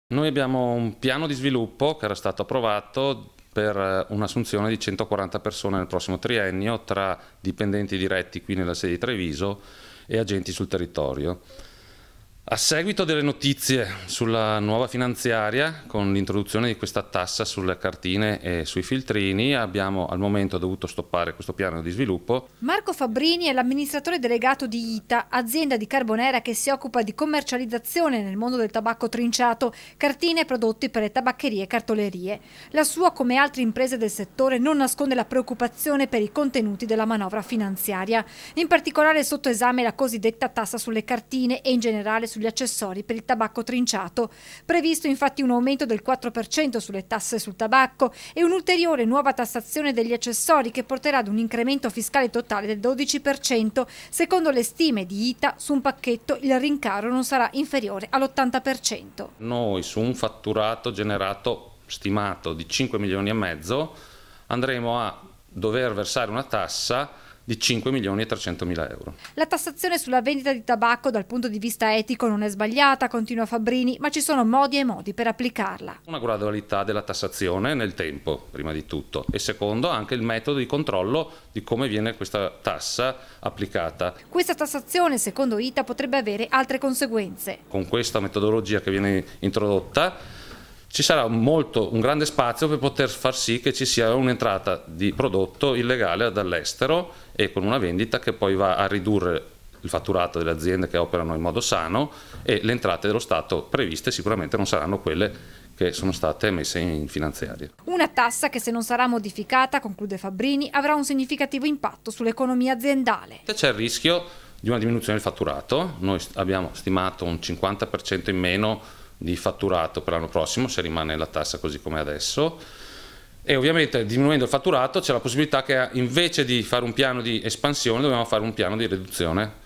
Noi abbiamo un piano di sviluppo che era stato approvato per un'assunzione di 140 persone nel prossimo triennio tra dipendenti diretti qui nella sede di Treviso e agenti sul territorio. A seguito delle notizie sulla nuova finanziaria, con l'introduzione di questa tassa sulle cartine e sui filtrini, abbiamo al momento dovuto stoppare questo piano di sviluppo. Marco Fabbrini è l'amministratore delegato di ITA, azienda di Carbonera che si occupa di commercializzazione nel mondo del tabacco trinciato, cartine e prodotti per le tabaccherie e cartolerie. La sua, come altre imprese del settore, non nasconde la preoccupazione per i contenuti della manovra finanziaria. In particolare è sotto esame la cosiddetta tassa sulle cartine e in generale sugli accessori per il tabacco trinciato. Previsto infatti un aumento del 4% sulle tasse sul tabacco e un'ulteriore nuova tassazione degli accessori che porterà ad un incremento fiscale totale del 12%. Secondo le stime di ITA, su un pacchetto il rincaro non sarà inferiore all'80%. Noi su un fatturato generato stimato di 5 milioni e mezzo andremo a dover versare una tassa di 5 milioni e 300 mila euro. La tassazione sulla vendita di tabacco dal punto di vista etico non è sbagliata, continua Fabbrini, ma ci sono modi e modi per applicarla. Una gradualità della tassazione nel tempo, prima di tutto, e secondo anche il metodo di controllo di come viene questa tassa applicata. Questa tassazione, secondo ITA, potrebbe avere altre conseguenze. Con questa metodologia che viene introdotta ci sarà un grande spazio per poter far sì che ci sia un'entrata di prodotto illegale dall'estero e con una vendita che poi va a ridurre il fatturato delle aziende che operano in modo sano, e le entrate dello Stato previste sicuramente non saranno quelle che sono state messe in finanziaria. Una tassa che, se non sarà modificata, conclude Fabbrini, avrà un significativo impatto sull'economia aziendale. C'è il rischio di una diminuzione del fatturato. Noi abbiamo stimato un 50% in meno di fatturato per l'anno prossimo se rimane la tassa così come adesso, e ovviamente diminuendo il fatturato c'è la possibilità che invece di fare un piano di espansione dobbiamo fare un piano di riduzione